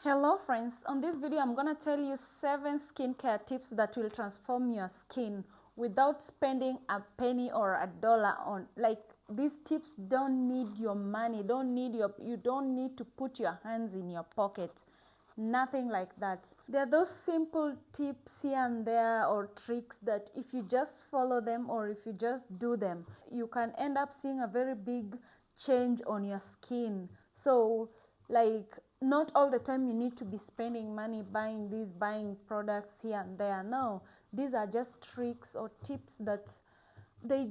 Hello friends, on this video I'm gonna tell you 7 skincare tips that will transform your skin without spending a penny or a dollar on. Like, these tips don't need your money, you don't need to put your hands in your pocket. Nothing like that. There are those simple tips here and there or tricks that if you just follow them or if you just do them, you can end up seeing a very big change on your skin. So, like, not all the time you need to be spending money buying products here and there. No, these are just tricks or tips that they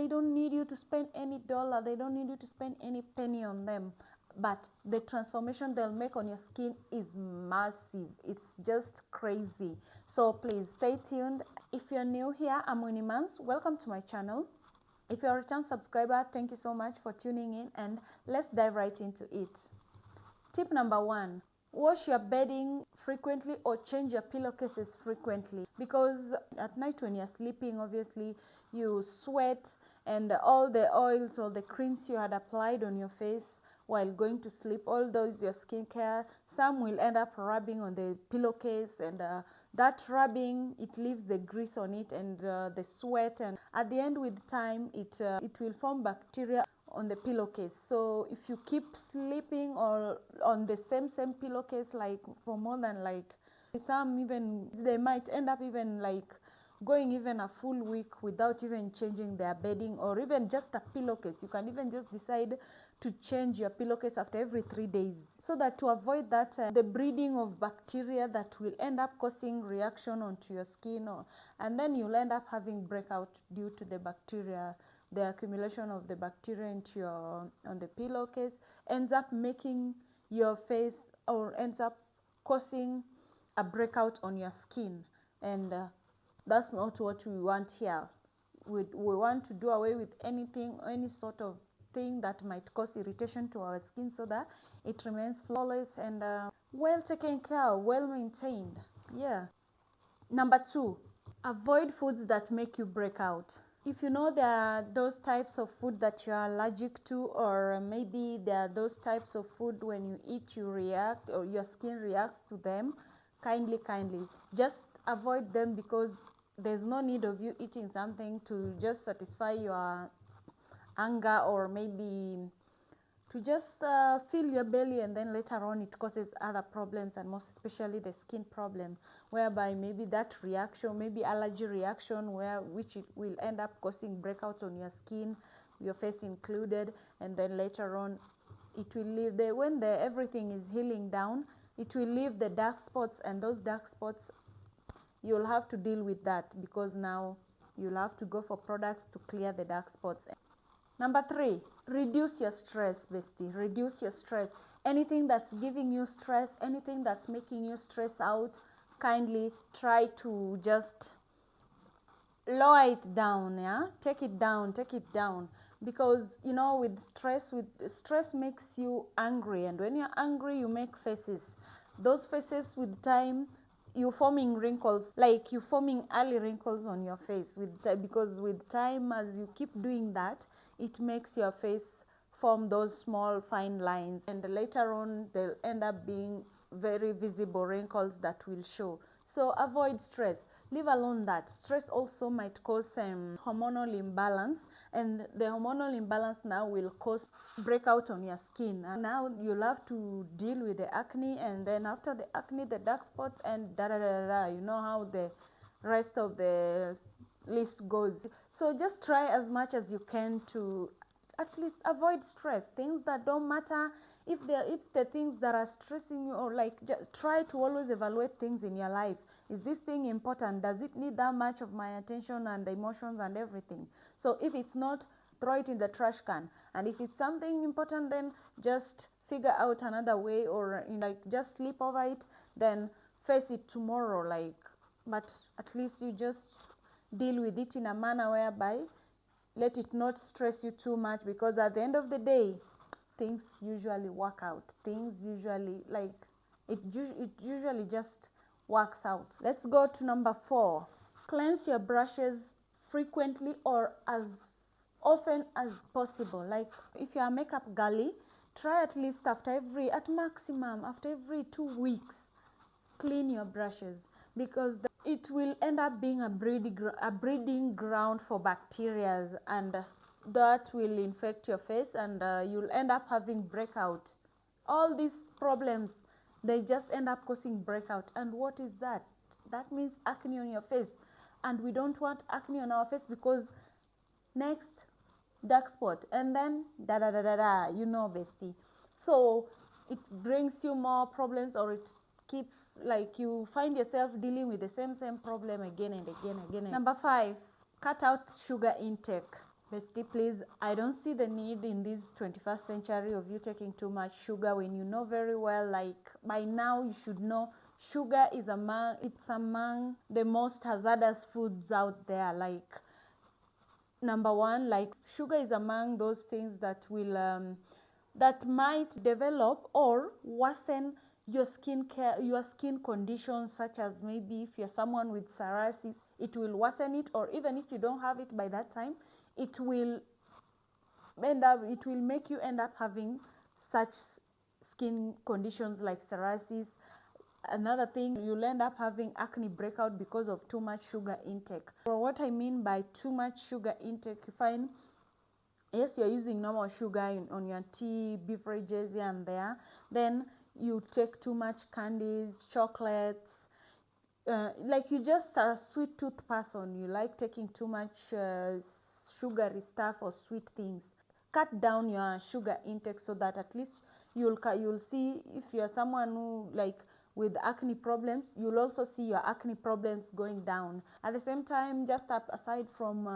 don't need you to spend any dollar, they don't need you to spend any penny on them, but the transformation they'll make on your skin is massive. It's just crazy. So please stay tuned. If you're new here, I'm Winnie Mans. Welcome to my channel. If you're a return subscriber, thank you so much for tuning in, and let's dive right into it. Tip number 1, wash your bedding frequently or change your pillowcases frequently, because at night when you're sleeping, obviously you sweat, and all the oils or the creams you had applied on your face while going to sleep, all those your skincare, some will end up rubbing on the pillowcase, and that rubbing, it leaves the grease on it and the sweat, and at the end with time it will form bacteria on the pillowcase. So if you keep sleeping or on the same pillowcase like for more than, like, some even they might end up even like going even a full week without even changing their bedding or even just a pillowcase. You can even just decide to change your pillowcase after every 3 days, so that to avoid that the breeding of bacteria that will end up causing reaction onto your skin, and then you'll end up having breakout due to the bacteria. The accumulation of the bacteria into on the pillowcase ends up making your face, or ends up causing a breakout on your skin, and that's not what we want here. We want to do away with anything, any sort of thing that might cause irritation to our skin, so that it remains flawless and well taken care of, well maintained. Yeah. Number 2, avoid foods that make you break out. If you know there are those types of food that you are allergic to, or maybe there are those types of food when you eat you react, or your skin reacts to them, kindly just avoid them, because there's no need of you eating something to just satisfy your anger, or maybe to just fill your belly, and then later on it causes other problems, and most especially the skin problem, whereby maybe that reaction, maybe allergy reaction, which it will end up causing breakouts on your skin, your face included, and then later on it will leave when everything is healing down, it will leave the dark spots, and those dark spots, you'll have to deal with that, because now you'll have to go for products to clear the dark spots. Number 3, reduce your stress, bestie. Reduce your stress. Anything that's giving you stress, anything that's making you stress out, kindly try to just lower it down. Yeah, take it down, because you know, with stress makes you angry, and when you're angry you make faces. Those faces, with time, you forming wrinkles, like you forming early wrinkles on your face because with time, as you keep doing that, it makes your face form those small fine lines, and later on they'll end up being very visible wrinkles that will show. So avoid stress. Leave alone that. Stress also might cause hormonal imbalance, and the hormonal imbalance now will cause breakout on your skin, and now you'll have to deal with the acne, and then after the acne, the dark spots, and you know how the rest of the list goes. So just try as much as you can to at least avoid stress, things that don't matter. If the things that are stressing you, or like, just try to always evaluate things in your life. Is this thing important? Does it need that much of my attention and emotions and everything? So if it's not, throw it in the trash can, and if it's something important, then just figure out another way, or like just sleep over it, then face it tomorrow. Like, but at least you just deal with it in a manner whereby let it not stress you too much, because at the end of the day, things usually work out. Things usually, like, it usually just works out. Let's go to number 4. Cleanse your brushes frequently or as often as possible. Like, if you're a makeup girly, try at least at maximum after every 2 weeks, clean your brushes, because it will end up being a breeding ground for bacteria, and that will infect your face, and you'll end up having breakout. All these problems, they just end up causing breakout. And what is that? That means acne on your face, and we don't want acne on our face, because next, dark spot, and then da da da da da, you know, bestie. So it brings you more problems, or it keeps, like, you find yourself dealing with the same problem again and again. Number 5, cut out sugar intake. Bestie, please, I don't see the need in this 21st century of you taking too much sugar, when you know very well, like, by now you should know sugar is among the most hazardous foods out there. Like, number 1, like, sugar is among those things that will that might develop or worsen your skin conditions, such as, maybe if you're someone with psoriasis, it will worsen it, or even if you don't have it by that time, it will make you end up having such skin conditions like psoriasis. Another thing, you'll end up having acne breakout because of too much sugar intake. So what I mean by too much sugar intake, you find, yes, you're using normal sugar on your tea, beverages here and there, then you take too much candies, chocolates, like, you just a sweet tooth person, you like taking too much sugary stuff or sweet things. Cut down your sugar intake, so that at least you'll see, if you're someone who, like, with acne problems, you'll also see your acne problems going down. At the same time, just aside from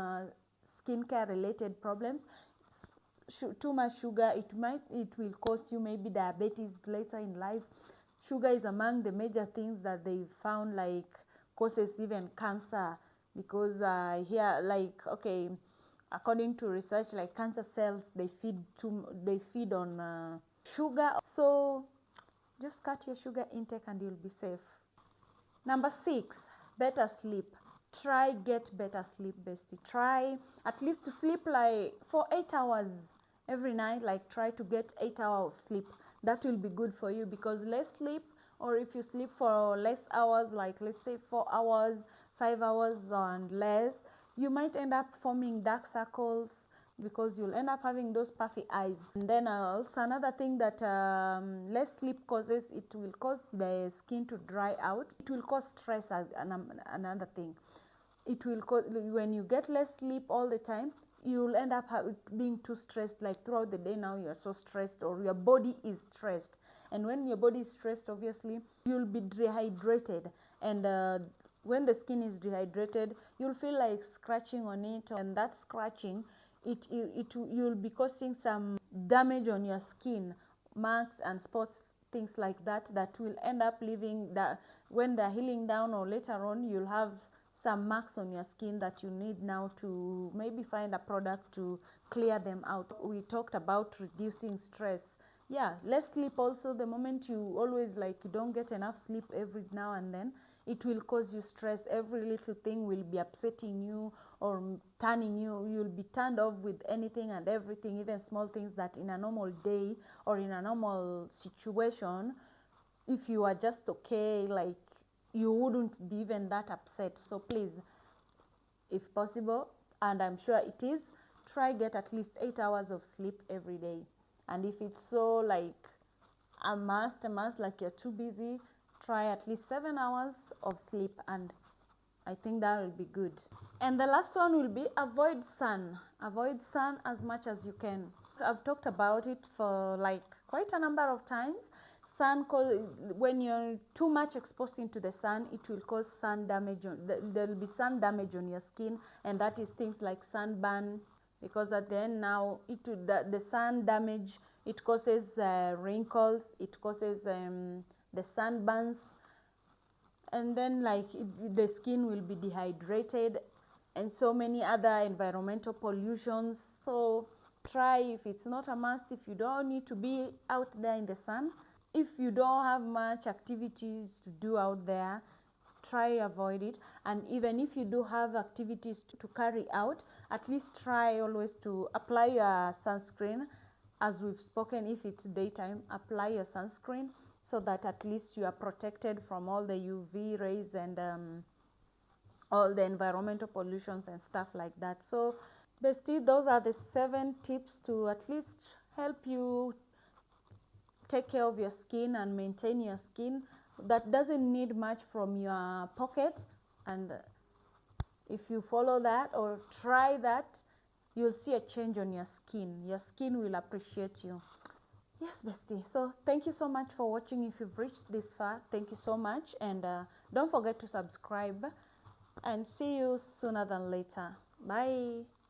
skincare related problems, too much sugar, it will cause you maybe diabetes later in life. Sugar is among the major things that they've found, like, causes even cancer, because here, like, okay, according to research, like, cancer cells, they feed on sugar. So just cut your sugar intake and you'll be safe. Number 6, better sleep. Try get better sleep, bestie. Try at least to sleep like for 8 hours every night. Like, try to get 8 hours of sleep. That will be good for you, because less sleep, or if you sleep for less hours, like, let's say 4 hours, 5 hours and less, you might end up forming dark circles, because you'll end up having those puffy eyes. And then also another thing that less sleep causes, it will cause the skin to dry out. It will cause stress as another thing. It will cause, when you get less sleep all the time, you'll end up being too stressed. Like, throughout the day now, you're so stressed, or your body is stressed. And when your body is stressed, obviously, you'll be dehydrated. And when the skin is dehydrated, you'll feel like scratching on it, and that scratching, you'll be causing some damage on your skin, marks and spots, things like that, that will end up leaving that when they're healing down, or later on, you'll have some marks on your skin that you need now to maybe find a product to clear them out. We talked about reducing stress. Yeah, less sleep also. The moment you always, like, you don't get enough sleep every now and then, it will cause you stress. Every little thing will be upsetting you or turning you. You'll be turned off with anything and everything, even small things that in a normal day or in a normal situation, if you are just okay, like, you wouldn't be even that upset. So please, if possible, and I'm sure it is, try get at least 8 hours of sleep every day. And if it's so, like, a must, like, you're too busy, try at least 7 hours of sleep, and I think that will be good. And the last one will be avoid sun. Avoid sun as much as you can. I've talked about it for, like, quite a number of times. Sun, when you're too much exposed into the sun, it will cause sun damage. There will be sun damage on your skin, and that is things like sunburn, because at the end now, the sun damage, it causes wrinkles, it causes the sunburns, and then, like, the skin will be dehydrated, and so many other environmental pollutions. So try, if it's not a must, if you don't need to be out there in the sun, if you don't have much activities to do out there, try avoid it. And even if you do have activities to carry out, at least try always to apply your sunscreen as we've spoken, if it's daytime, apply your sunscreen so that at least you are protected from all the UV rays and all the environmental pollutions and stuff like that. So bestie, those are the 7 tips to at least help you take care of your skin and maintain your skin. That doesn't need much from your pocket, and if you follow that or try that, you'll see a change on your skin. Your skin will appreciate you. Yes, bestie. So thank you so much for watching. If you've reached this far, thank you so much, and don't forget to subscribe, and see you sooner than later. Bye.